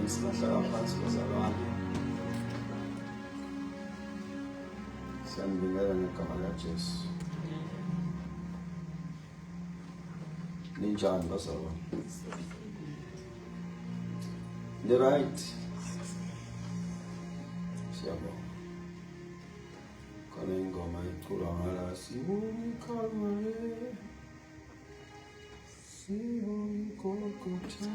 Sihlala phansi kwezalwane. Siyambingelela ngegama likaJesu. Ninjani bazalwane? The right. Siyabonga. Khona ingoma iculwa ngala sibukhangale. Sibukokotha.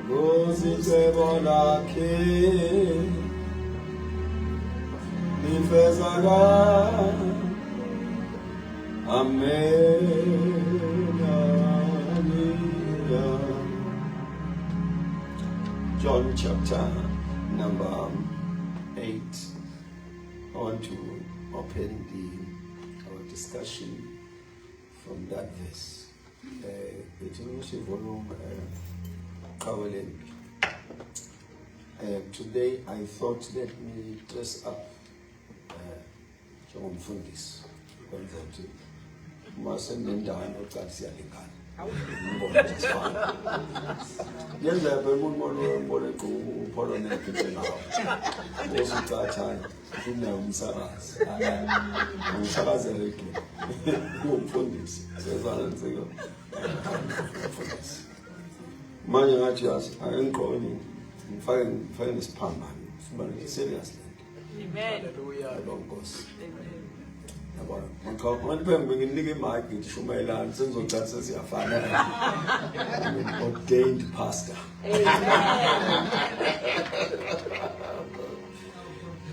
Ngozicebo lakhe nifezaka amen. John chapter number 8. I want to open our discussion from that verse. Today I thought, let me dress up njengomfundisi kwenzela ukuthi masenendaweni ocathi siyalingana. Yenza umuntu upholo nekho osicathayo kunayo umsakazi. Umsakazi rekho umfundisi sezana nsiko. Manje ngathi angiqoni ngifake nesiphambano sibane serious lento. Amen. Nkosi. Yabona manje phembe nginike imic ngishumayelana sengizocathi siyafana. Ordained pastor. Amen.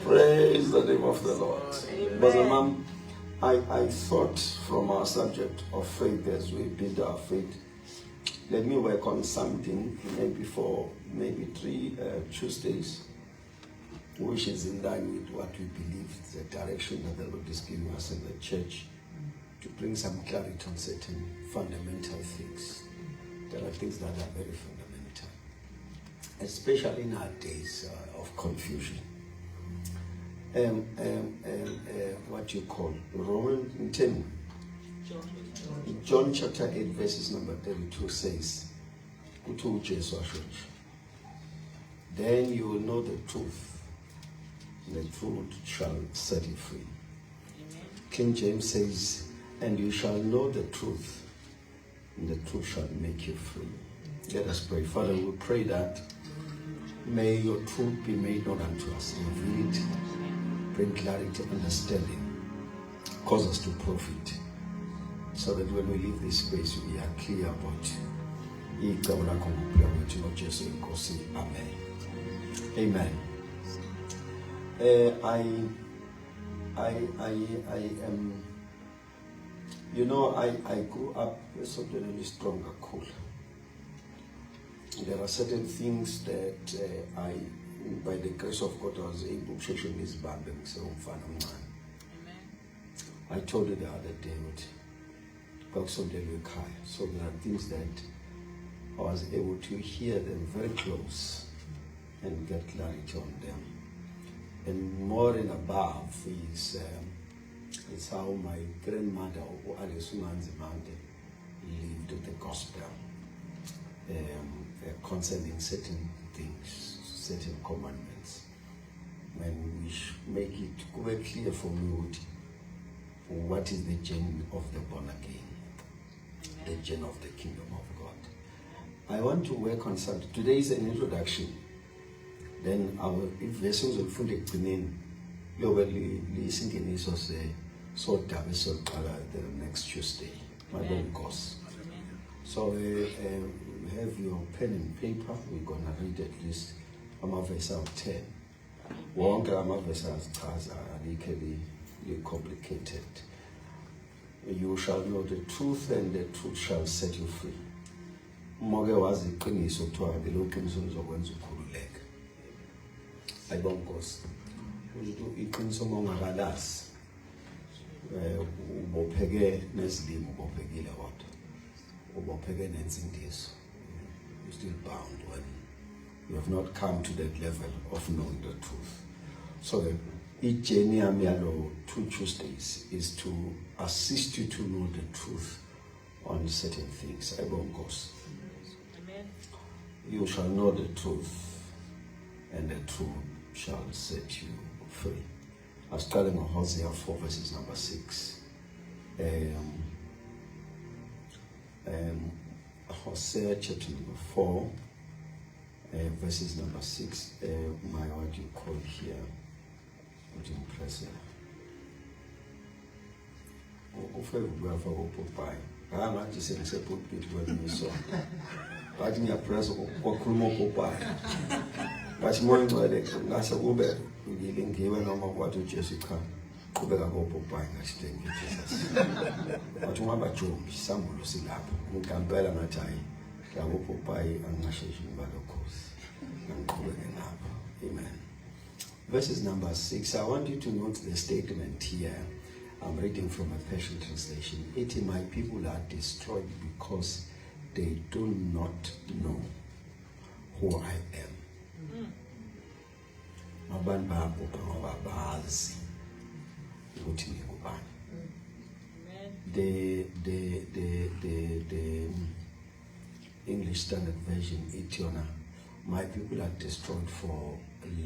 Praise the name of the Lord. But Mom, I thought from our subject of faith as we build our faith, let me work on something maybe for 3 Tuesdays, which is in line with what we believe, the direction that the Lord is giving us in the church, to bring some clarity on certain fundamental things. There are things that are very fundamental, especially in our days of confusion. What you call Romans 10. John chapter 8 verses number 32 says, then you will know the truth, and the truth shall set you free. Amen. King James says, and you shall know the truth, and the truth shall make you free. Let us pray. Father, we pray that may your truth be made known unto us. Reveal it, bring clarity, understanding, cause us to profit, so that when we leave this space, we are clear about Amen. Amen. I am, I grew up as a really stronger cool. There are certain things that by the grace of God, I was able to share this band. I told you the other day, so there are things that I was able to hear them very close and get clarity on them. And more and above is how my grandmother, Alice Manzimande, lived the gospel concerning certain things, certain commandments. And we make it very clear for me what is the journey of the born again, the journey of the kingdom of God. I want to work on something. Today is an introduction. Then our vessels will fully explain. You will listen to this or say, so the next Tuesday. My own course. So have your pen and paper. We're gonna read at least verse out 10. One verse are legally complicated. You shall know the truth, and the truth shall set you free. Moge wazi iqiniso kuthiwa lelo qiniso lizokwenza ukhululeke. Ayibona Nkosi. Ukuthi iqiniso mongakalazi ubopheke nezilimo ubophekile kodwa. Ubopheke nensindiso. You're still bound when you have not come to that level of knowing the truth. So journey yalo 2 Tuesdays is to assist you to know the truth on certain things. Amen. You shall know the truth, and the truth shall set you free. I was telling Hosea 4 verses number 6. Hosea chapter number 4 verses number 6. What you call here? What you press here? I'm just saying, say put it when you saw. But me a press or Kulmo Popeye. But more than that's a Uber. You didn't give a number what to Jessica. Uber go Popeye, I think Jesus. But one about you, some will see lap. Who can bear my time. I will Popeye and Nashation by the course. And Kubergen up. Amen. Verses number 6. I want you to note the statement here. I'm reading from a Passion Translation. 80 my people are destroyed because they do not know who I am. Abantu bayabhubha ngoba bazi ukuthi ngingubani. The English Standard Version ithi yona, my people are destroyed for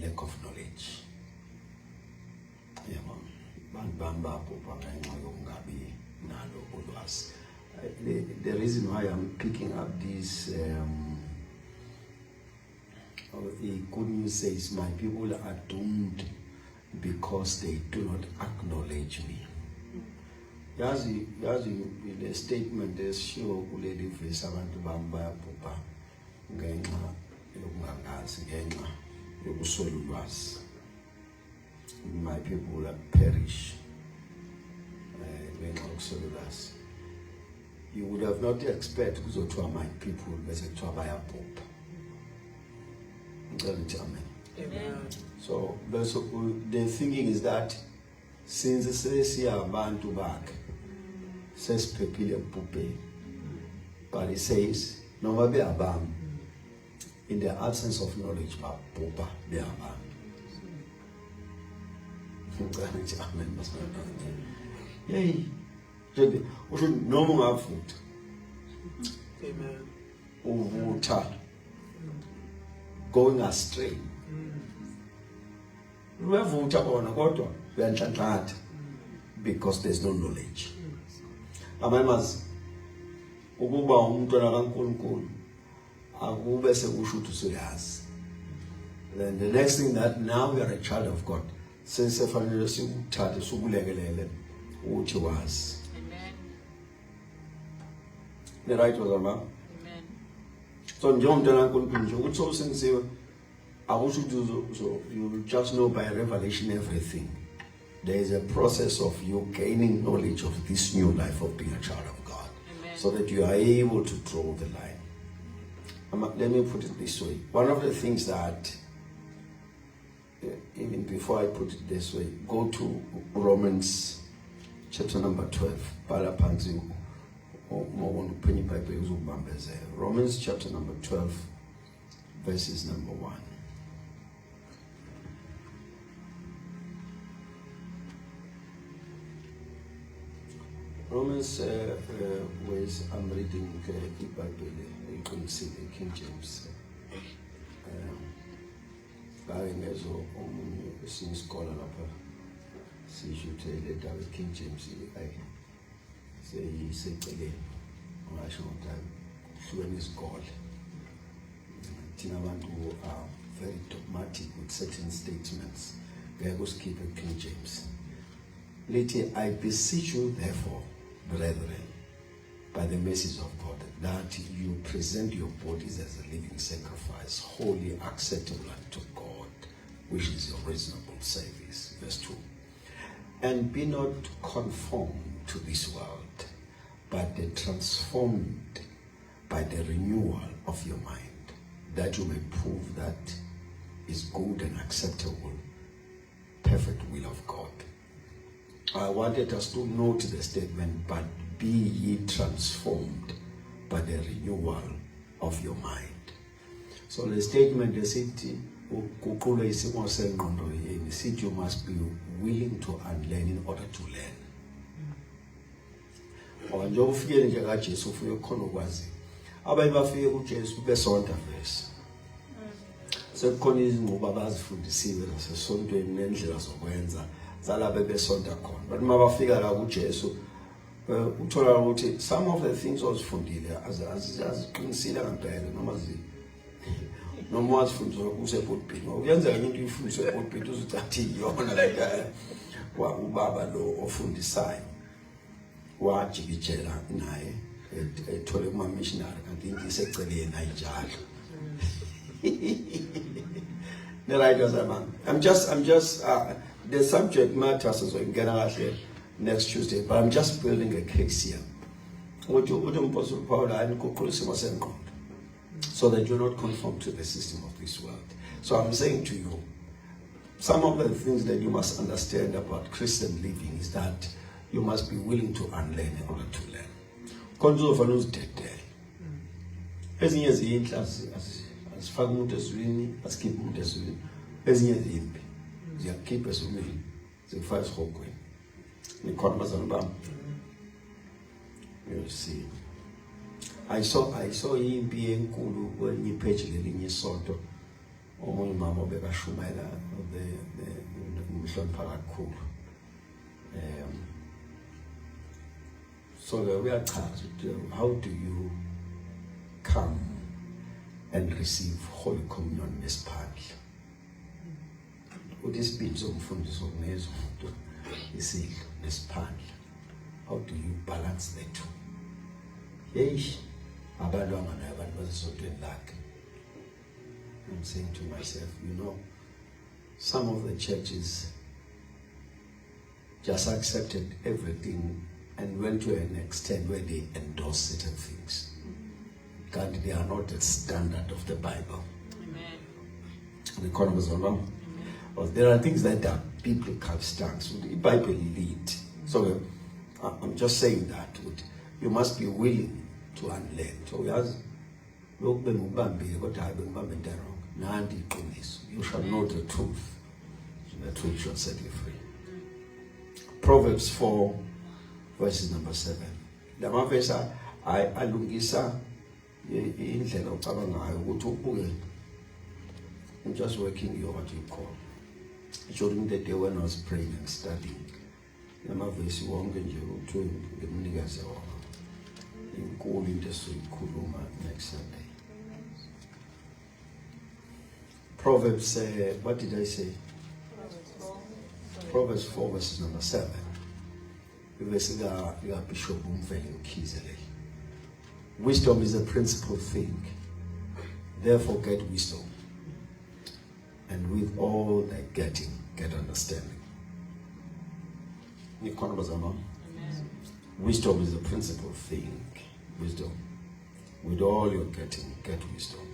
lack of knowledge. Yeah, the reason why I'm picking up this good news says my people are doomed because they do not acknowledge me. Yazi the statement is sure kuleli verse abantu bayabhubha ngenxa yokungangazi, ngenxa yokuswela ulwazi. My people will perish. You would have not expected to my people to Amen. So the thinking is that since it says here abantu back says pepile pupe, but it says no be abam in the absence of knowledge pupa be abam. Amen. Yay. We should no more have food. Amen. Water. Going astray. We have water on a water. We are enchanted because there's no knowledge. Amamas. Ukuba umntwana kaNkulunkulu akube sekushuthi usuyazi. Then the next thing that now we are a child of God. Since fanele sikuthathe sukulekelele uthi wazi. Amen. The right was ama. Amen. So njengomntwana kaNkulunkulu nje ukuthi sowusenziwe akusho ukuthi so you just know by revelation everything. There is a process of you gaining knowledge of this new life of being a child of God. Amen. So that you are able to draw the line. Let me put it this way. One of the things that even before I put it this way, go to Romans chapter number 12. Romans chapter number 12, verses number 1. Romans, ways I'm reading the Bible, you can see the King James. Ngezo omunye scholar lapha sishuthe David King James seyiseceleni ngasho ukuthi hlweni isigole. Thina abantu who are very dogmatic with certain statements ngeke usikhiphe King James. Lithi, I beseech you therefore, brethren, by the mercies of God, that you present your bodies as a living sacrifice, wholly acceptable unto God, which is your reasonable service. Verse 2. And be not conformed to this world, but be transformed by the renewal of your mind, that you may prove that is good and acceptable, perfect will of God. I wanted us to note the statement, but be ye transformed by the renewal of your mind. So the statement is Kuqulwe isimo sengqondo yini sithi you must be willing to unlearn in order to learn. Ngoba nje ufikele nje kaJesu ufike khona ukwazi. Abanye bafike kuJesu besonta vese. Sekukhona izinqubo abazifundisiwe nasesontweni nendlela zokwenza zalabo besonta khona. Bathi mabafika la kuJesu uthola ukuthi some of the things ozifundile aziqinisile ngempela noma wazifundiswa kusepulpit. Ukuyenzeka into uyifundiswe epulpit uzucathi iyona la ubaba lo ofundisayo wajikijela naye ethole kuma missionary kanti into iseceleni ayijalo. The writers are I'm just the subject matter so ngena kahle next Tuesday, but I'm just building a case here. What Apostle Paul so that you're not conformed to the system of this world. So I'm saying to you, some of the things that you must understand about Christian living is that you must be willing to unlearn in order to learn. Konzo fanus dede. Ezinye izinto asifaka umuntu ezwini, asikhiphe umuntu ezwini. Ezinye izimpi ziyakhipha ezwini, zifaka esihogweni. Nikhona bazana bami. You see. I saw impi enkulu kwenye ipage lelinye isonto. Omunye mama obekashumayela umhlonipha kakhulu. So we are charged. How do you come and receive Holy Communion nesiphandla? Udisiphi somfundiso kunezo umuntu isidlo nesiphandla. How do you balance the two? Yes, abantu abanayo abantu basesontweni lakhe. I'm saying to myself, you know, some of the churches just accepted everything and went to an extent where they endorse certain things. God, they are not the standard of the Bible. Amen. But there are things that are biblical stance. The Bible lead. So I'm just saying that you must be willing to unlearn. So you shall know the truth. The truth shall set you free. Proverbs 4, verses number 7. Lama verse alungisa indlela ocabangayo ukuthi ubuke. I'm just working your what you call. During the day when I was praying and studying, lama verse wonke nje uthi ngemnikazi wona. Inkulu into esiyikhuluma next Sunday. Proverbs, what did I say? Proverbs 4, verses number 7. Bishop Wisdom is a principal thing. Therefore get wisdom. And with all that getting, get understanding. Wisdom is a principal thing. Wisdom. With all you're getting, get wisdom.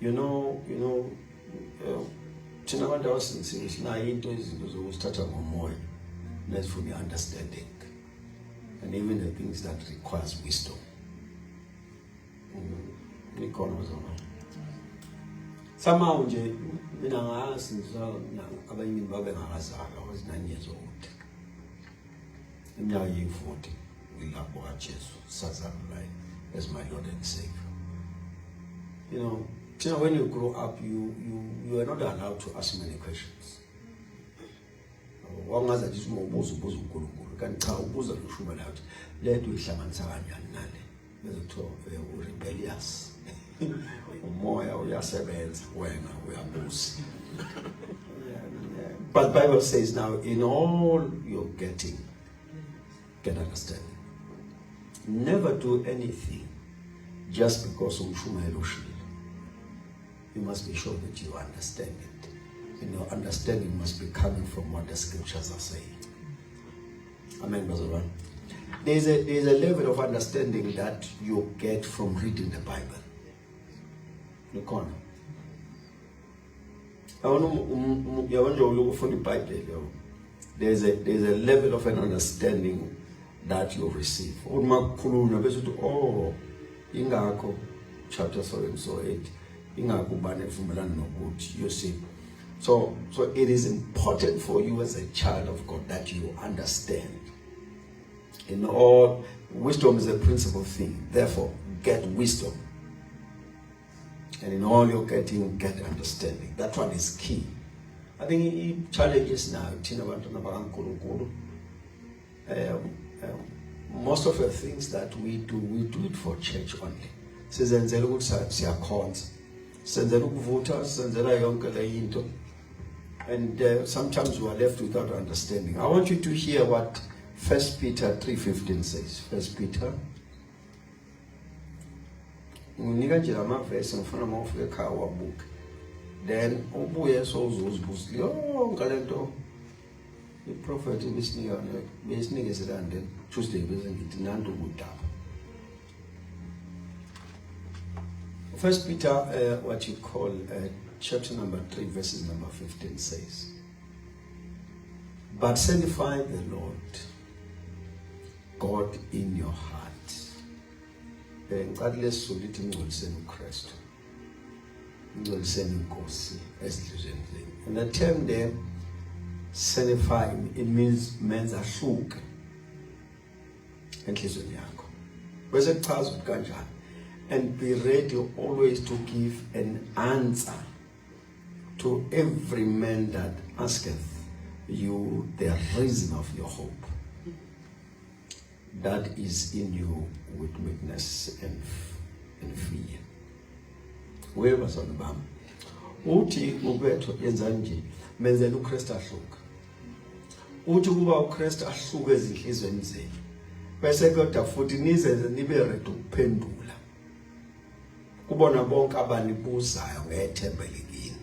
You know, Chinawanda was sincere. Now into is start up more. That's for me understanding. And even the things that requires wisdom. Somehow mina ngazi abanye babe ngazalwa was 9 years old. Iminyaka yi-40 ngilapho kaJesu sazalwa as my Lord and Savior. You know, when you grow up, you are not allowed to ask many questions. Wangaza nje ubuza uNkulunkulu kanti cha ubuza loshumela ukuthi lethu ihlanganisa kanjani nale bezothiwa rebellious umoya uyasebenza wena uyabuza. But Bible says now in all you're getting, get understanding. Never do anything just because umshumayelo ushilo. You must be sure that you understand it. And your understanding must be coming from what the scriptures are saying. Amen, Brother Ron. There's a level of understanding that you get from reading the Bible. There's a level of an understanding that you receive. Oh, ingakho chapter 4 and so 8 ingakho ubane vumelana nokuthi, you see. So it is important for you as a child of God that you understand. In all, wisdom is a principal thing. Therefore, get wisdom. And in all you're getting, get understanding. That one is key. I think it challenges now. Most of the things that we do it for church only. Sizenzela ukuthi siyakhonza. Sizenzela ukuvuta, sizenzela yonke le into. And sometimes we are left without understanding. I want you to hear what 1 Peter 3:15 says. 1 Peter. Unika nje amavesi ngifuna mawufika ekhaya wabuke. Then ubuye sozuzibuza yonke lento iprofeti besinikezela then Tuesday bese ngithi nanto kudaba. 1 Peter what you call chapter number 3 verses number 15 says, but sanctify the Lord God in your heart. And the term there, sanctify, it means ahluke enhlizweni yakho. Bese kuchaza ukuthi kanjani. And be ready always to give an answer to every man that asketh you the reason of your hope, that is in you with meekness and fear. Whoever's on the bam. Uthi ubetho yenza nje menzela uKristu ahluka. Uthi kuba uKristu ahluka ezinhlizweni zenu. Bese kodwa futhi nizenze nibe ready ukuphendula. Kubona bonke abanibuzayo ngethemba likini.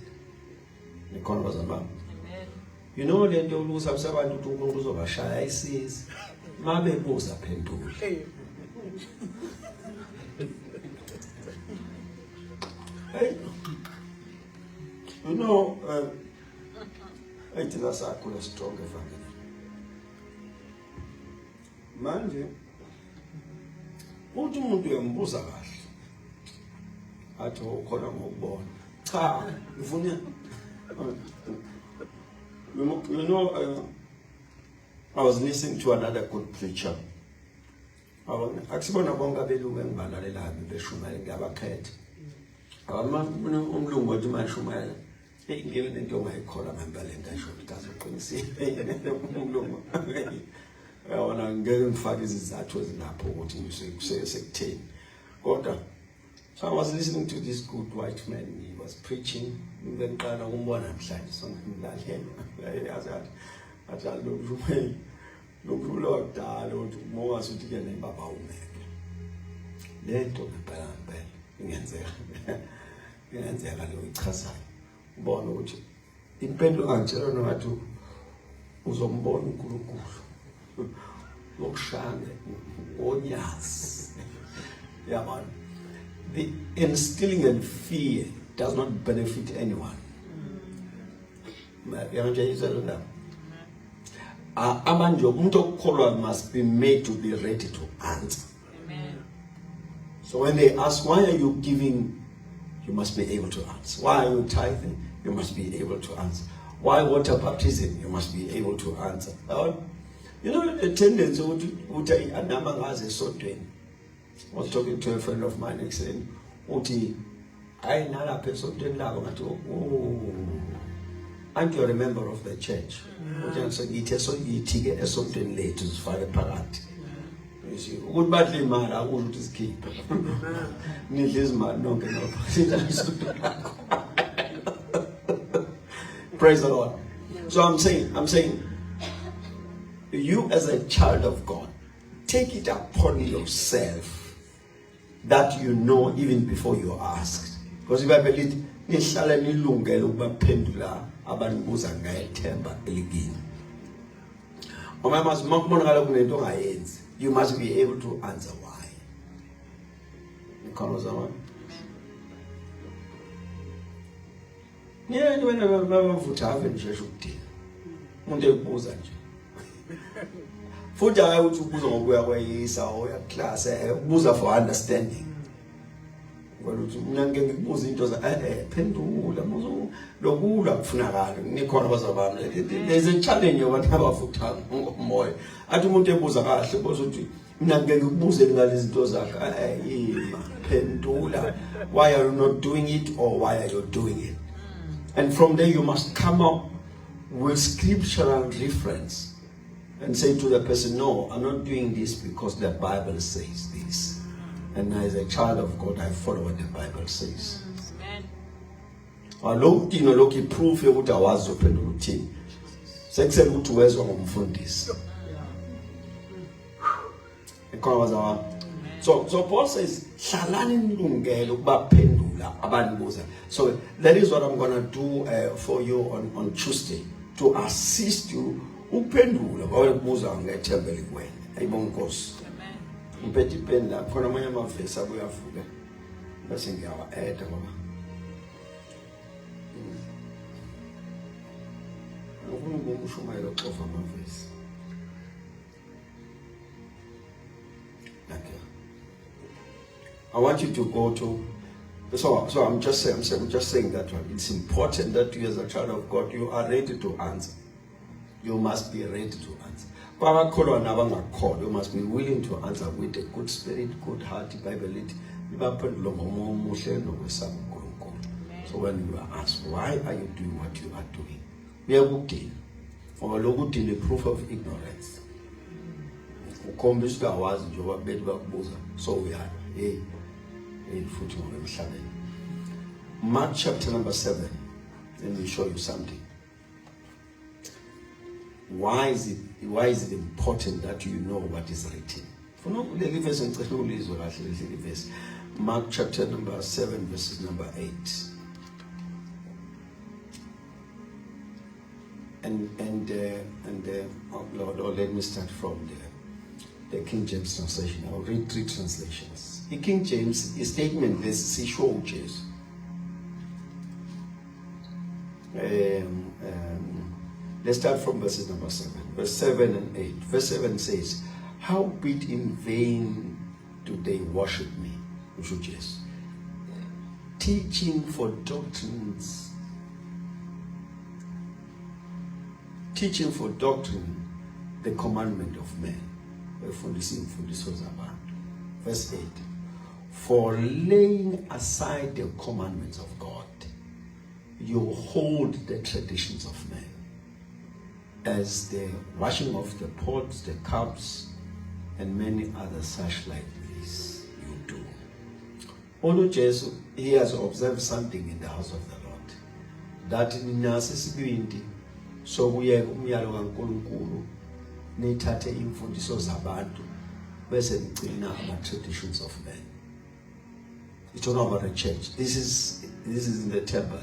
Nikhona bazalwane. Amen. You know le nto ulusa abantu ukuthi umuntu uzobashaya isizi. Mabe buza phendula. Hey. You know, I think that's a strong family. Manje, uthi umuntu uyambuza kahle. Athi ukhona ngokubona. Cha, ngifuna you know, I was listening to another good preacher. Akusibona bonke abelungu engibalalelayo beshumayela ngiyabakhetha. Umlungu wathi mashumayela. Ngeke nento ongayikhola ngempela ngasho ukuthi azoqinisile umlungu. Yabona ngeke ngifake izizathu ezilapho ukuthi ngisekutheni. Kodwa so I was listening to this good white man. He was preaching. Ngiqala ukumbona namhlanje songilalela. Athi lokudlula wakudala ukuthi mawase uthi ke nebaba umeke. Lento ngempela ingenzeka lo ichazayo. Ubona ukuthi impendulo angitshela ngathi uzombona uNkulunkulu. Lokushanga onyazi. Yabona. The instilling and fear does not benefit anyone. Umuntu must be made to be ready to answer. Amen. So when they ask, why are you giving? You must be able to answer. Why are you tithing? You must be able to answer. Why water baptism? You must be able to answer. You know the tendency I was talking to a friend of mine and saying, Uti, I nala person didn't and you're a member of the church. You see, would badly man, I wouldn't just keep. Need this man, no, praise the Lord. So I'm saying, you as a child of God, take it upon yourself that you know even before you are asked. Because if I believe, you must be able to answer why. Yeah, when for understanding. Waluthi mina ngeke ngikubuza into za phendula muzo lokula kufunakala nikhona bazabana. There's a challenge abantu abafutha umoya. Athi umuntu ebuza kahle bozuthi mina ngeke ngikubuze ngalezi zinto zakhe phendula. Why are you not doing it or why are you doing it? And from there you must come up with scriptural reference and say to the person, no, I'm not doing this because the Bible says this. And as a child of God, I follow what the Bible says. Lokhu lokhu proof yokuthi awazi uphendula uthini. Sekusele ukuthi uwezwa ngomfundisi. So Paul says, hlalani nilungele ukubaphendula abanibuza. So that is what I'm going to do for you on Tuesday, to assist you uphendula babuza ngethembele kuwena. Ayibonga Nkosi. Impethe ipenda khona amanye amavesi abuyavuka bese ngiyawa add ngoba ufuna ukushumayela xofa amavesi. Okay. I want you to go to so I'm just saying that one. It's important that you as a child of God, you are ready to answer. You must be ready to answer. You must be willing to answer with a good spirit, good heart. So when you are asked, why are you doing what you are doing? We are looking for the proof of ignorance. So we are Mark chapter number 7. Let me show you something. Why is it important that you know what is written? Mark chapter number 7, verses number 8. Lord, let me start from the King James translation. I'll read 3 translations. The King James is statement this is shows. Let's start from verses number 7. Verse 7 and 8. Verse 7 says, howbeit in vain do they worship me, teaching for doctrine the commandment of men. Verse 8. For laying aside the commandments of God, you hold the traditions of men, as the washing of the pots, the cups, and many other such like this you do. Although Jesus, he has observed something in the house of the Lord, that in Nasi so we are uMyalo nithathe imfundiso zabantu bese nigcina ama traditions of men. It's not about a church. This is in the temple.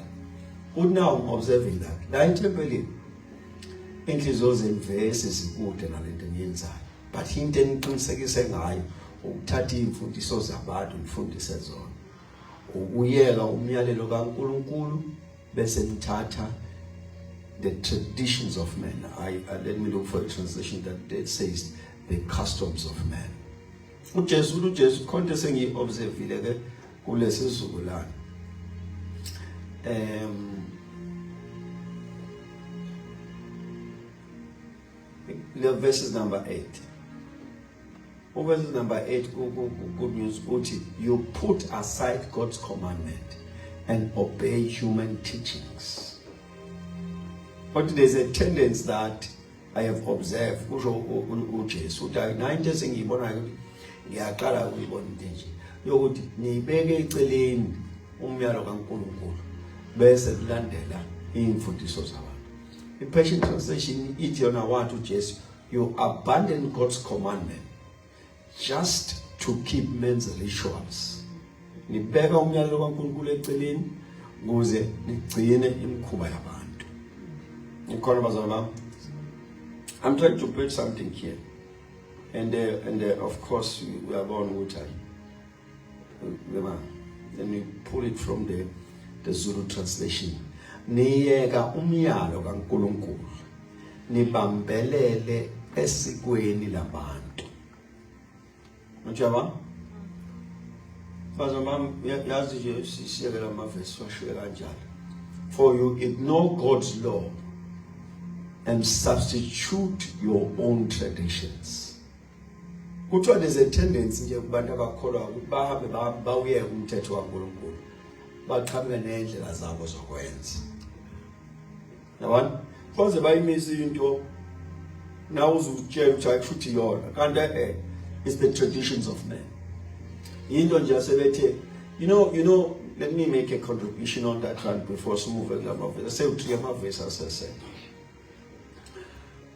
Good, now I'm observing that. La temple inhliziyo zemvesi zikude nalento enyenzayo. But into eniqinisekise ngayo ukuthatha imfundiso zabantu nifundise zona. Ukuyeka umyalelo kaNkulunkulu bese nithatha the traditions of men. Let me look for a translation that says the customs of men. uJesu konke sengiobservile ke kulesi sizukulwane. The verses number 8. Verses number 8, good news, you put aside God's commandment and obey human teachings. But there's a tendency that I have observed, yokuthi nibeke eceleni umyalo kaNkulunkulu bese lilandela imfundiso zabantu. The Passion Translation ithi yona wathi uJesu, you abandon God's commandment just to keep men's rituals. Nibeka umyalo kaNkulunkulu eceleni ukuze nigcine imikhuba yabantu. Ngikhona bazalwane. I'm trying to build something here. And of course we are going with time. Let me pull it from the Zulu translation. Niyeka umyalo kaNkulunkulu nibambelele esikweni labantu. Manje For you ignore God's law and substitute your own traditions. Kuthiwa there's a tendency nje kubantu abakholwa ukuthi bahambe bawuyeke umthetho kaNkulunkulu baqhamuke nendlela zabo zokwenza. Yabona? Konze bayimisa into now uzutshela ukuthi akushuthi yona kanti it's the traditions of men. Into nje asebethe you know let me make a contribution on that one before we move on. Say uthi amavesi asese.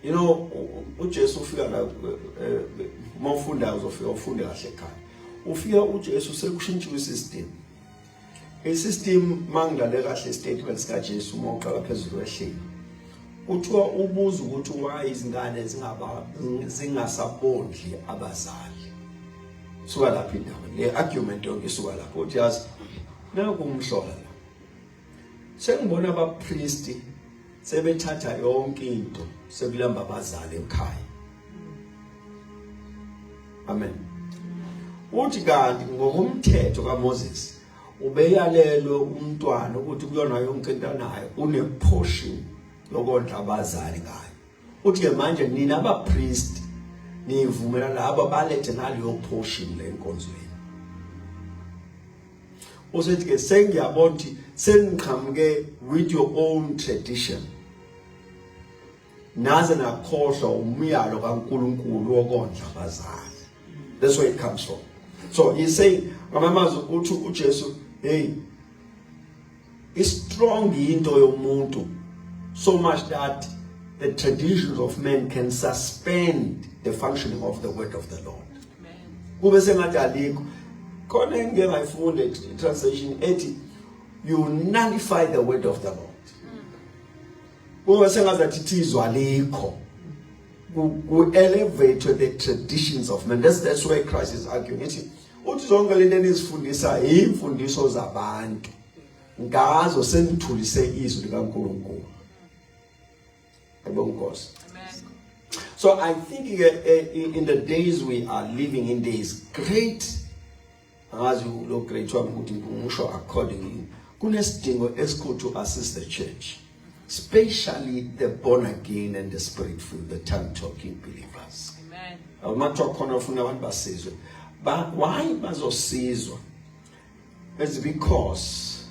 You know, uJesu ufika la mawufunda uzofika ufunde kahle ekhaya. Ufika uJesu sekushintshiwe isystem. Isystem mangilale kahle statement sika Jesu mawuqala phezulu kwehlelo. Uthiwa ubuza ukuthi why izingane zingasabondli abazali. Suka lapha indaba. Le argument yonke isuka lapho. Uthi yazi naku umhlola la. Sengibona abapriesti sebethatha yonke into sekulamba abazali ekhaya. Amen. Uthi kanti ngokumthetho kaMoses ubeyalelwe umntwana ukuthi kuyona yonke into anayo une portion lokondla abazali ngayo. Uthi ke manje nina abapriest nivumela labo balethe naleyo portion lenkonzweni. Usethi ke sengiyabona ukuthi seniqhamuke with your own tradition. Naze nakhohlwa umyalo kaNkulunkulu wokondla abazali. That's where it comes from. So he's saying, ngamamazo uthi uJesu, hey, is strong into yomuntu so much that the traditions of men can suspend the functioning of the word of the Lord. Kube sengathi alikho. Khona engeke ngayifunde translation ethi you nullify the word of the Lord. Kube sengathi ithizwa alikho. Ku elevate the traditions of men. That's where Christ is arguing. Uthi zonke lento enizifundisa imfundiso zabantu. Ngazo senithulise izwi likaNkulunkulu. So I think in the days we are living in, there is great, as you look great accordingly, kunesidingo esikhulu to assist the church, especially the born again and the spirit filled, the tongue talking believers. Amen. But why bazosizwa? It's because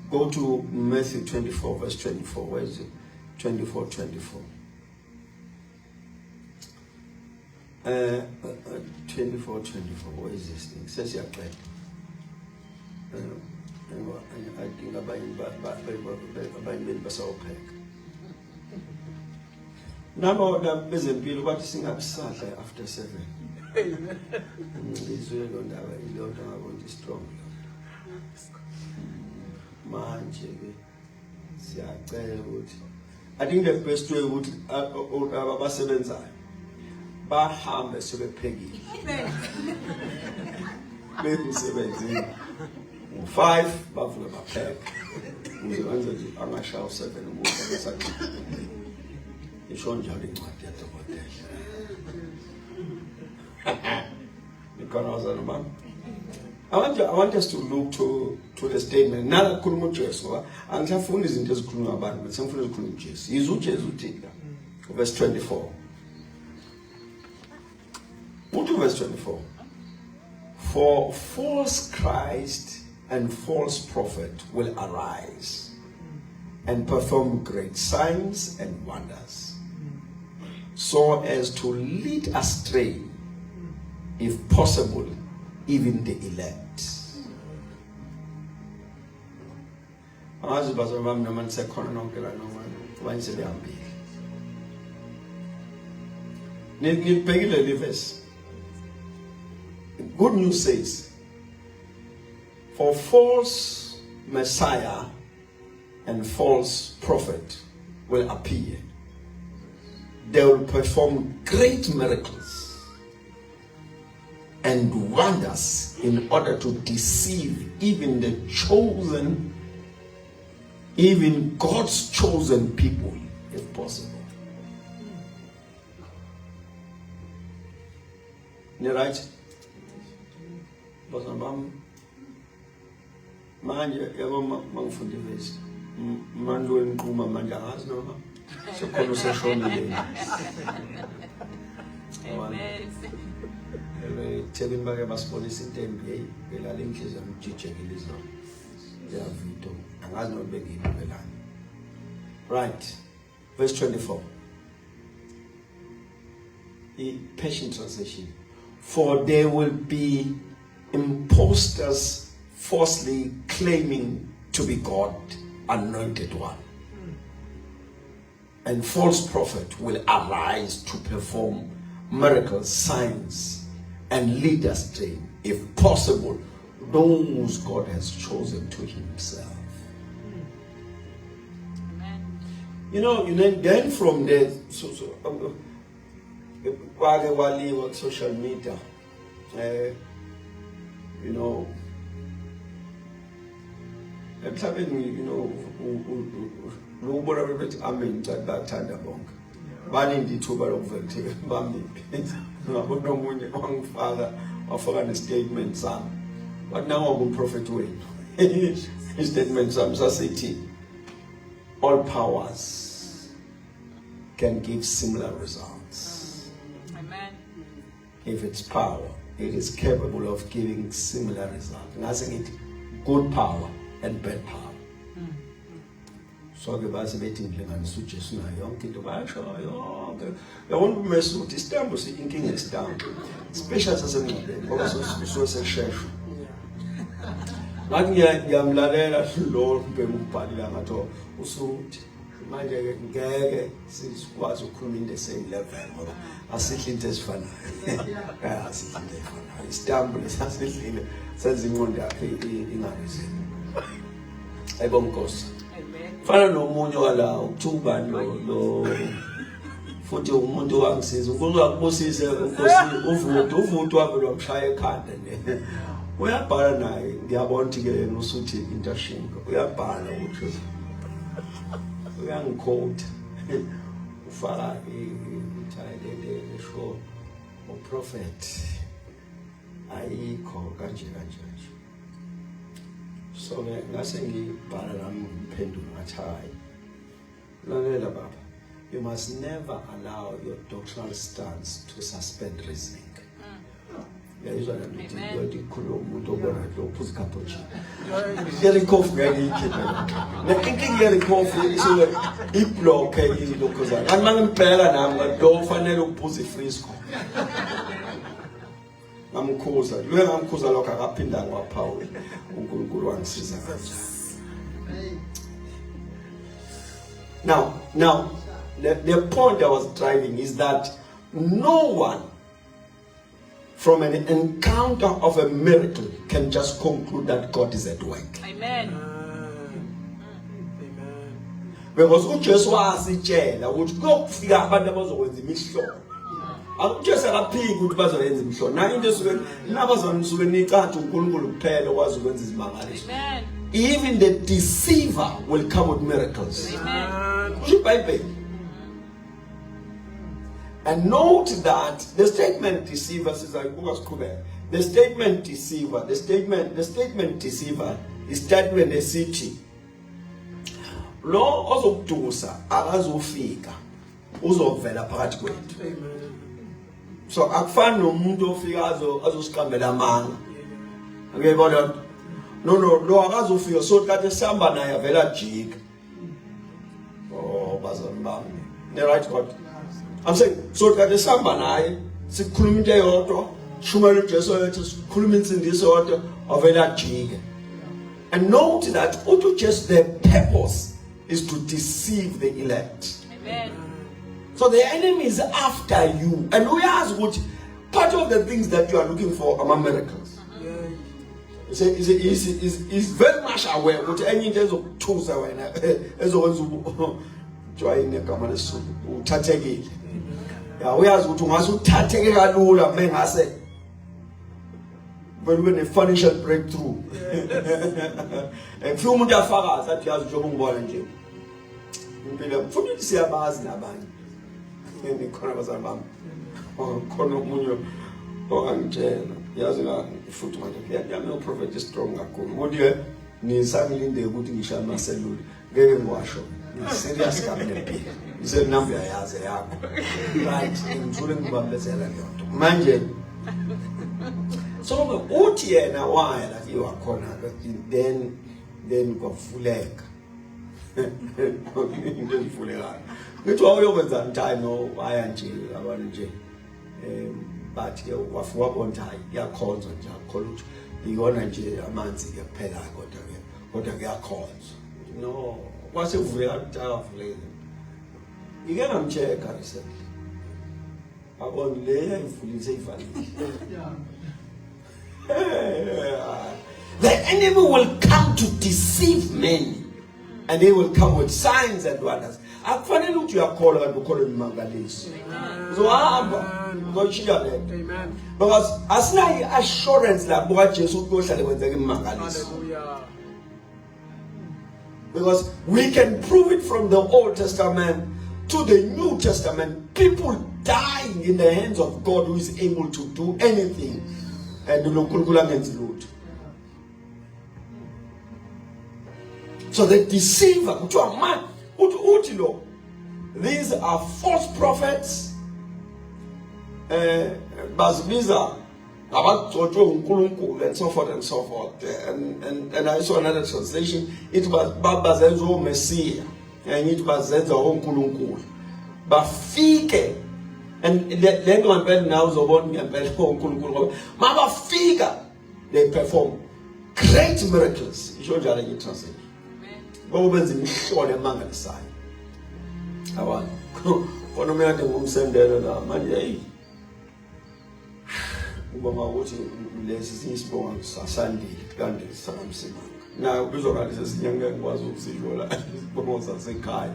go to Matthew 24 verse 24. Where is it? 24. 24, where is this thing? Says here, I think about now that doesn't feel what is sing up Saturday after 7. This way don't have a lot of strong. Man, I think the best way would have 7 Baham is Peggy. Maybe 17. 5 Buffalo Pack. I'm a shout 7. It's on Johnny I want us to look to the statement. Nala kulumu Jesu. Anga fundi zinto zikhuluma abantu, but some fundi zikhuluma Jesu. Yizu Jesu tika. Verse 24. What to verse 24? For false Christ and false prophet will arise and perform great signs and wonders, so as to lead astray, if possible, even the elect. Good news says, for false Messiah and false prophet will appear. They will perform great miracles and wonders in order to deceive even the chosen, even God's chosen people, if possible. Right? bazana bami manje yabo mangifunda ivesi manje wenquma manje angazi noma sekhona useshonile. Amen. Thebeni bake basibonisa into embi hey belala inhliziyo ngijijekile izona. Yavito angazi noma bengiyibelani. Right. Verse 24. The Passion Translation. For there will be impostors falsely claiming to be God, anointed one. And false prophet will arise to perform miracles, signs, and lead astray, if possible, those God has chosen to himself. You know, then from there, while live on social media, you know, I'm telling you, nobody I mean that time bonk. Banning the two of them, Bambi, no money on father or for a statement, son. But now I'm a prophet way. His statement, Psalm 18. All powers can give similar results. Amen. If it's power, it is capable of giving similar results. And I think it good power and bad power. So ke base bethi ngilengana uJesu nayo yonke into basho yonke. Yabona uMesu uthi istambu inkinga istambu. Special sasengqondweni ngoba so seshesho. Ngathi ngiyamlalela lo mbhemu ubhalila ngathi usuthi manje ke ngeke sikwazi ukukhuluma into same level ngoba asidli into ezifanayo. Asidli into ezifanayo. Istambu lesasidlile senza ingqondo yakhe ingabizeni. Ayibonkosi. Fana nomunye wala ukubani lo futhi umuntu wangisiza ukuzakubusise uNkosi uvuthwa wakhe lomshaya ekhanda ne uyabhala naye ngiyabona ukuthi ke usuthi intashinga uyabhala ukuthi uyangiquote ufaka le show prophet ayikho kanje so ngase ngibhala nami ngiphendula ngathi hayi lalela baba, you must never allow your doctrinal stance to suspend reasoning. Yayizwa ngithi yonke ikhulumo umuntu obona lo phuzi kaphoji ngeke ikhofi ngeke ikhiphe nekinkingi ngeke ikhofi isuke iblock izilokho zakhe kanti mangibheka nami lo ufanele ukuphuza ifrisco ngamkhuza ngamkhuza lokho akaphinda ngwaphawula uNkulunkulu wangisiza kanjani. Now the point I was driving is that no one from an encounter of a miracle can just conclude that God is at work. Amen. Because uJesu wasitshela ukuthi kuyofika abantu abazokwenza imihlobo. Akujesu akaphiki ukuthi bazoyenza imihlobo. Na into esuke nabazonisuke nicathi uNkulunkulu kuphela okwazi ukwenza izimangaliso. Amen. Even the deceiver will come with miracles. Amen. Kusho iBhayibheli. And note that the statement deceiver says the statement deceiver is statement esithi lo ozokudusa akazofika uzovela phakathi kwethu. So akufani nomuntu ofika azosiqambela amanga. Ngiyibona no lo akazofika so kade sihamba naye avela jika. Oh bazalwane bami. The right God. I'm saying so kade sihamba naye sikhuluma into eyodwa shumela uJesu wethu sikhuluma insindiso yodwa avela jika. And note that just the purpose is to deceive the elect. Amen. So the enemy is after you. And we ask what part of the things that you are looking for are miracles. He's very much aware what any days of tools are as always join the common tategi. We ask what to tategi alula men has when a financial breakthrough. A few months after that, you have job on board and Jim. For you to see a baz in a band. In the corner was a bum. Or corner munyo or angel. yazi futhi manje yami uprofeti strong kakhulu ukuthi nisangilinde ukuthi ngishaye amaselula ngeke ngiwasho serious kamnempilo isenamba yayazi yakho right ngizule ngibambezela lento manje so uthi yena waya la iwakhona then kwavuleka into evulekayo ngithi wawuyokwenza time waya nje abantu nje but ke wafika hayi yakhonzwa nje akholwa ukuthi iyona nje amanzi kuphela kodwa kuyakhonzwa no kwase kuvuleka akavuleka ike ngamcheka recently abona le yayivulise ivalile the enemy will come to deceive men and they will come with signs and wonders. Akufanele ukuthi uyakholwa kanti ukholwa imangaliso. Uzohamba ngokushiya le. Amen. Because asinayo assurance la buka Jesu ukuyohlala kwenzeka imangaliso. Hallelujah. Because we can prove it from the Old Testament to the New Testament. People dying in the hands of God who is able to do anything. And uNkulunkulu angenzi lutho. So the deceiver, kuthiwa man, uthi lo, these are false prophets. Bazibiza abagcotshwe uNkulunkulu and so forth and so forth. And I saw another translation. It was bazenza uMessiah. And it bazenza uNkulunkulu. Bafike and lento ngempela nawo uzobona ngempela uNkulunkulu. Mabafika they perform great miracles. Isho njalo nje translation. Bobenza imihlobo emangalisayo. Abantu khona umyande ngumsendelo la manje hey ubona ukuthi lesi sisibonga sasandile kanti samsimanga na ubizokali sesinyanga ngikwazi ukusisho la isibongo sasekhaya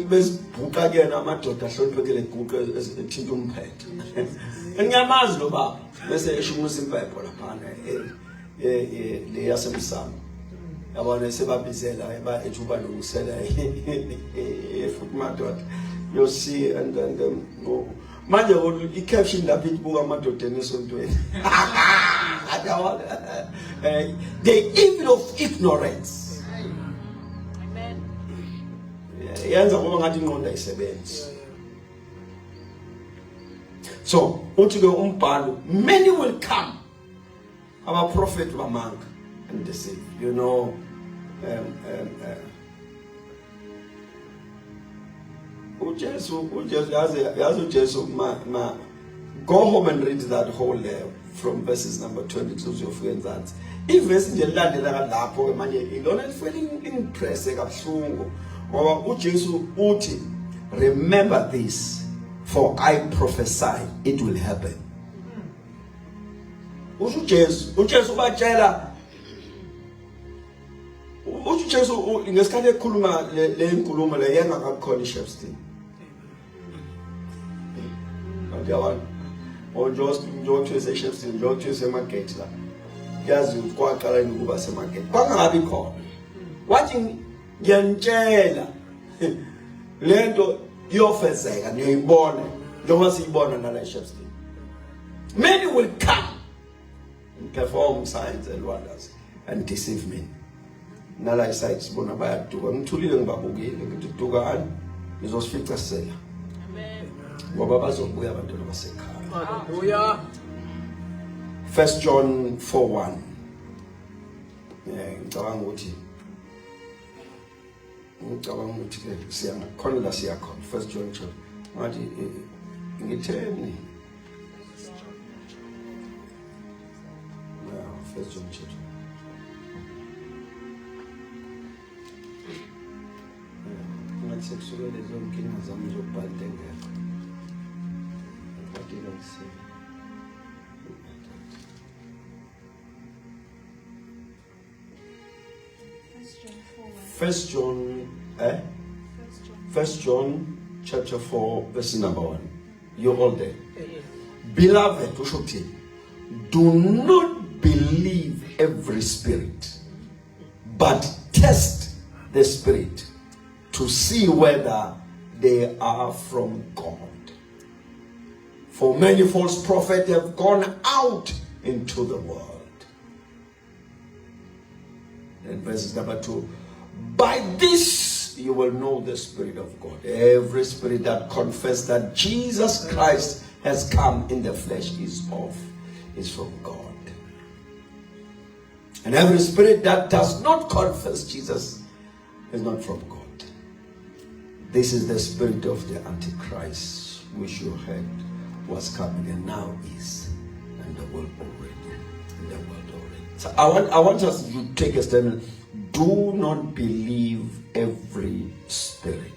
besibhuqa kena amadoda ahloniphekile guqe ethinta umphetho ngiyamazi lo baba bese eshumisa impepho lapha le yasemsamo yabona sebabizela ethuba lokusela futhi madoda you see and manje i-caption lapha ibuka amadoda esontweni the evil of ignorance Amen. yenza ngoba ngathi ingqondo ayisebenzi. So uthi ke umbhalo many will come abaprofeti bamanga and deceive, you know. uJesu go home and read that whole from verses number 22 ziyofika enzansi. Ivesi nje lilandela lapho ke manje ilona lifike impress kabuhlungu ngoba uJesu uthi remember this for I prophesy it will happen. uJesu batshela uJesu ngesikhathi ekhuluma le nkulumo le yengakakhona iShepstone. Kanjani? Njothi eShepstone, njothi esemarket la. Yazi ukuthi kwaqala ukuba semarket. Kwangabi khona. Wathi ngiyantshela lento iyofezeka niyoyibona njengoba siyibona nala eShepstone. Many will come and perform signs and wonders and deceive men. Nala iside sibona bayaduka ngithulile ngibabukile ngithi dukani ngizosifica sisela. Amen. Ngoba bazobuya abantu abasekhaya. Hallelujah. 1 John 4:1. Ngicabanga ukuthi ke siyakhona la siyakhona 1 John chapter ngathi ngitheni. 1 John chapter. Sexual is okay as I'm so bad thing. What did I say? 1 John chapter 4 verse number 1. You're all there. Beloved, do not believe every spirit, but test the spirit to see whether they are from God. For many false prophets have gone out into the world. And verse number 2. By this you will know the Spirit of God. Every spirit that confesses that Jesus Christ has come in the flesh is from God. And every spirit that does not confess Jesus is not from God. This is the spirit of the Antichrist, which you heard was coming and now is, and the world already. So I want us to take a statement. Do not believe every spirit.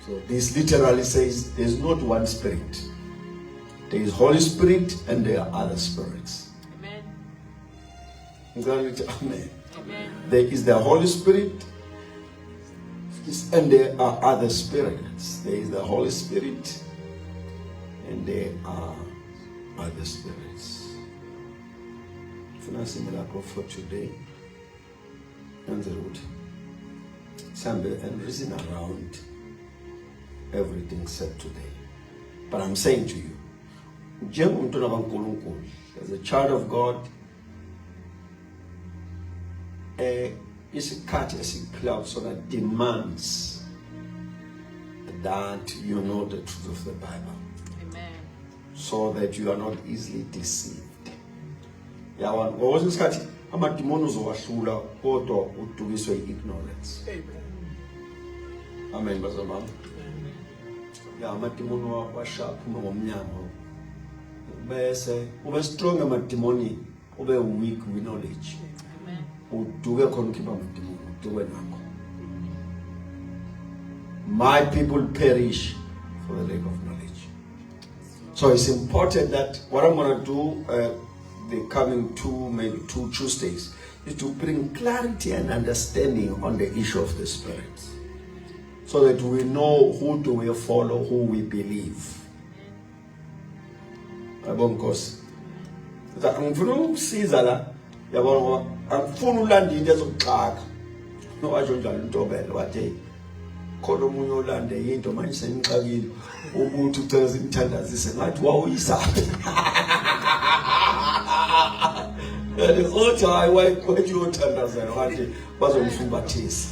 So this literally says there's not one spirit. There is Holy Spirit and there are other spirits. Amen. Amen. Amen. There is the Holy Spirit and there are other spirits. There is the Holy Spirit and there are other spirits. For today, and the root. And reason around everything said today. But I'm saying to you, as a child of God, is a cat as a cloud, so that demands that you know the truth of the Bible. Amen. So that you are not easily deceived. Amadimoni uzowahlula kodwa udukiswe ignorance. Amen bazalwane. Ya amadimoni washapha ngomnyango. Bese ube strong amadimoni, ube weak with knowledge. Amen. Uduke khona ukhipha amadimoni, uduke nakho. My people perish for the lack of knowledge. So it's important that what I'm going to do the coming maybe two Tuesdays is to bring clarity and understanding on the issue of the Spirit, so that we know who do we follow, who we believe. Because angifuna ukusiza la yabona angifuna ulanda into ezokuxaka no washo njalo intobela wathi khona umunye olande into manje senixakile ukuthi ucela simthandazise ngathi wawuyisa othi hayi wayethi uyothandazela wathi bazomfumbathisa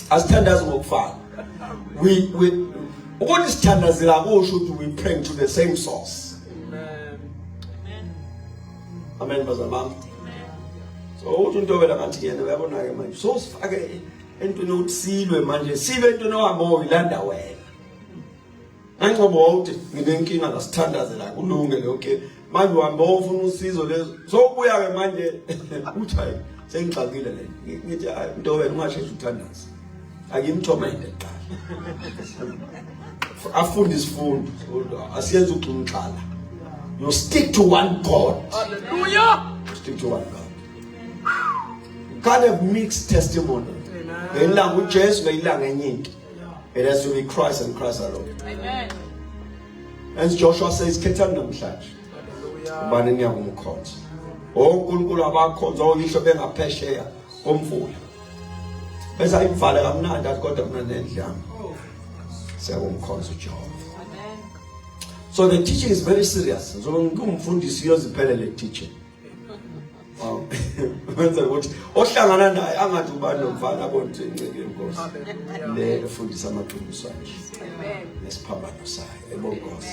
asithandaze ngokufana we ukuthi sithandazela kusho ukuthi we praying to the same source. Amen bazalwane. So uthi intobela ngathi yena uyabona ke manje so sifake entweni ukuthi silwe manje sibe entweni owabo uyilanda wena angcobo uthi nginenkinga ngasithandazela kulunge lonke manje uhambe ufuna usizo lezo so ubuya ke manje uthi hayi sengixakile le ngithi hayi intobela ungasheshe uthandaze akimthomende qala afunde isifundo asiyenze uxumxhala. You stick to one God. Hallelujah. Stick to one God. You can't have mixed testimony. Amen. It has to be Christ and Christ alone. Amen. As Joshua says, Ketan namhlanje. Ubani niyakumkhonza. Onkulunkulu abakhonza oyihlo bengaphesheya komfula. Bese ayimvale kamnandi kodwa mina nendlama. Siyakumkhonza uJehova. So the teaching is very serious. So ngumfundisi uyoziphelele teaching. Wenza ukuthi ohlangana naye angathi ubani nomfana bonke inceke inkosi. Le efundisa amaqiniso anje. Amen. Nesiphambano sayo ebonkosi.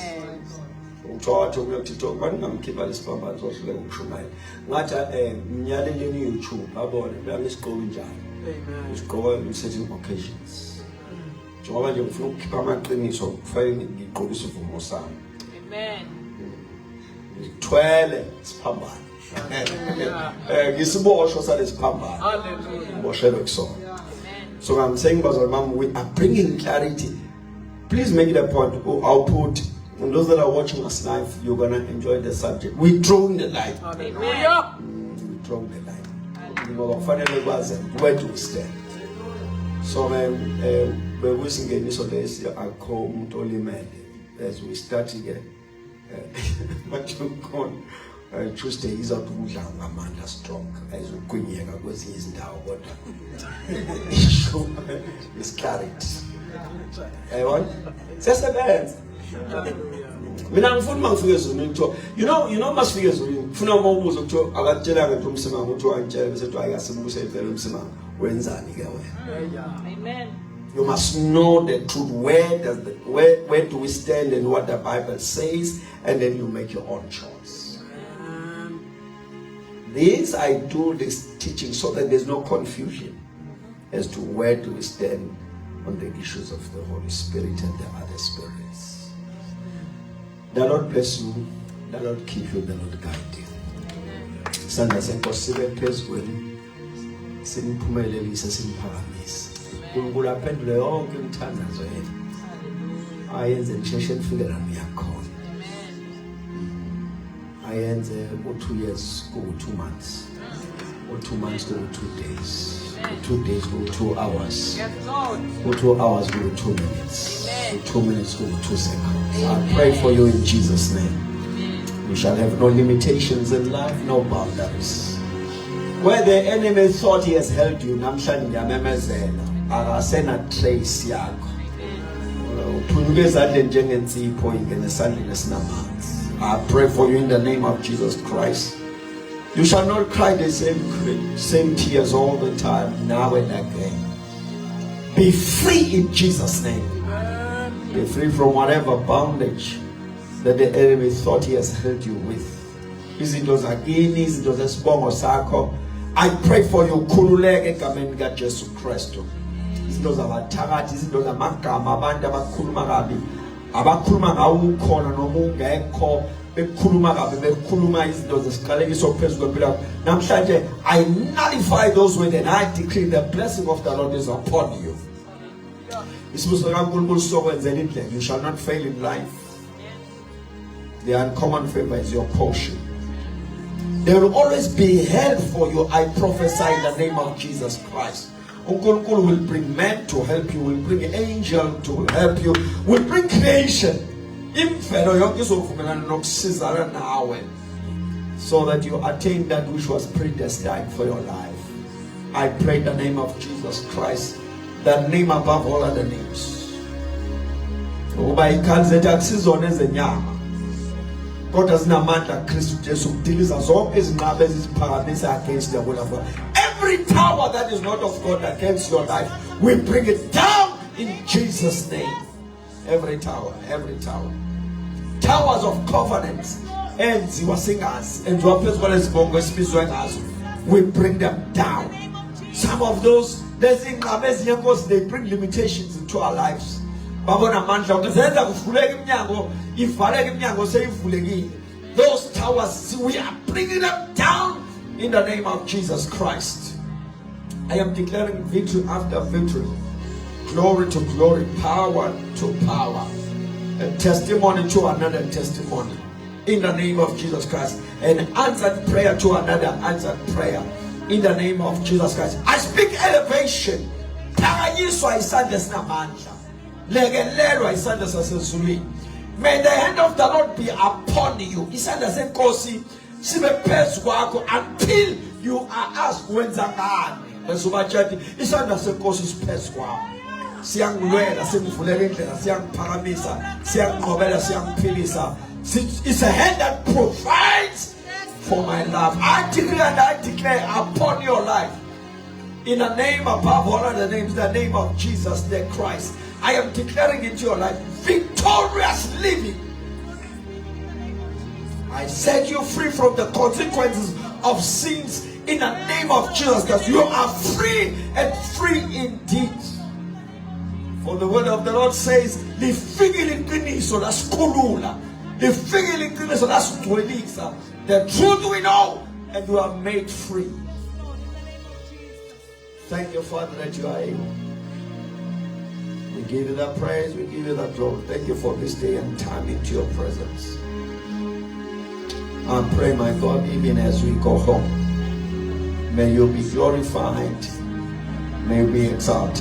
Uthothi ukuyokuthi ubani ngamkhipha lesiphambano sohlule ukushumayela. Ngathi mnyaleleni YouTube abone bami isigqoko njalo. Amen. Isigqoko in certain occasions. Njengoba nje ngifuna ukukhipha amaqiniso kufanele ngiqolise uvumo sami. Amen. Twele siphambano. Ngisiboshwa salesiphambano. Hallelujah. Boshelwe kusona. So I'm saying bazalwane, we are bringing clarity. Please make it a point. I'll put, and those that are watching us live, you're gonna enjoy the subject. We're drawing the line. Hallelujah. We're drawing the line. You know, finally where do we stand? So we're wishing so this I call Mutolimele as we start again. But you call Tuesday is out to Amanda strong as we kunyeka kwezinye izindawo kodwa issue is clarity. Ayibona sesebenza Hallelujah. Mina ngifuna mangifike ezweni ngitho you know masifike ezweni ngifuna uma ubuza ukuthi akatshela ngento umsimanga ukuthi wangitshela bese ethi ayasibusa impela umsimanga wenzani ke wena. Amen. You must know the truth. Where do we stand and what the Bible says, and then you make your own choice. This I do this teaching so that there's no confusion as to where do we stand on the issues of the Holy Spirit and the other spirits. The Lord bless you, the Lord keep you, the Lord guide you. Sanda senkosi phezulu simphumelelise simphakamise. uNkulunkulu aphendule yonke imithandazo yethu. Ayenze ngisheshe nifike la ngiyakhona. Ayenze u2 years ku 2 months. U2 months ku 2 days. 2 days ku 2 hours. Yes, Lord. U2 hours ku 2 minutes. 2 minutes ku 2 seconds. I pray for you in Jesus' name. You shall have no limitations in life, no boundaries. Where the enemy thought he has held you, namhlanje ngiyamemezela, akasena trace yakho. Uphunyuke ezandleni njengensipho ingene esandleni esinamanzi. I pray for you in the name of Jesus Christ. You shall not cry the same tears all the time, now and again. Be free in Jesus' name. Be free from whatever bondage that the enemy thought he has held you with. Izinto zakini, izinto zesibongo sakho. I pray for you, khululeke egameni kaJesu Kristu. Izinto zabathakathi, izinto zamagama abantu abakhuluma kabi, abakhuluma ngawo ukhona noma ungekho, bekhuluma kabi, bekhuluma izinto zesiqalekiso phezulu kwempilo yakho. Namhlanje I nullify those words and I decree the blessing of the Lord is upon you. Isibuso kaNkulunkulu sokwenzela indlela. You shall not fail in life. The uncommon favor is your portion. There will always be help for you. I prophesy in the name of Jesus Christ. Unkulunkulu will bring men to help you, will bring angel to help you, will bring creation. Imvelo yonke izovumelana nokusizana nawe so that you attain that which was predestined for your life. I pray in the name of Jesus Christ, the name above all other names. Ukuba ikhanzeti akusizona ezenyama. Kodwa zinamandla Kristu Jesu ukudiliza zonke izinqaba eziziphakamisa against the will of God. Every tower that is not of God against your life, we bring it down in Jesus' name. Every tower, every tower. Towers of covenants. Enziwa singazi, enziwa phezu kwalezibongo esibizwe ngazo. We bring them down. Some of those, there's inqaba ezinyenkosi, they bring limitations into our lives. Babona amandla ukuzenza kuvuleke iminyango, ivaleke iminyango seyivulekile. Those towers, we are bringing them down in the name of Jesus Christ. I am declaring victory after victory, glory to glory, power to power, a testimony to another testimony in the name of Jesus Christ, an answered prayer to another answered prayer in the name of Jesus Christ. I speak elevation. Phakanyiswa isandla esinamandla. Lekelelwa isandla sasezulwini. May the hand of the Lord be upon you. Isandla senkosi sibe phezu kwakho until you are asked wenza ngani. Besubatshathi isandla senkosi siphezu kwakho. Siyangilwela, singivulele indlela, siyangiphakamisa, siyangiqhobela, siyangiphilisa. It's a hand that provides for my life. I decree and I declare upon your life, in the name above all other names, the name of Jesus the Christ, I am declaring into your life victorious living. I set you free from the consequences of sins in the name of Jesus, because you are free and free indeed. For the word of the Lord says, the truth we know, and you are made free. Thank you, Father, that you are able. We give you the praise, we give you the glory. Thank you for this day and time into your presence. I pray, my God, even as we go home, may you be glorified, may you be exalted.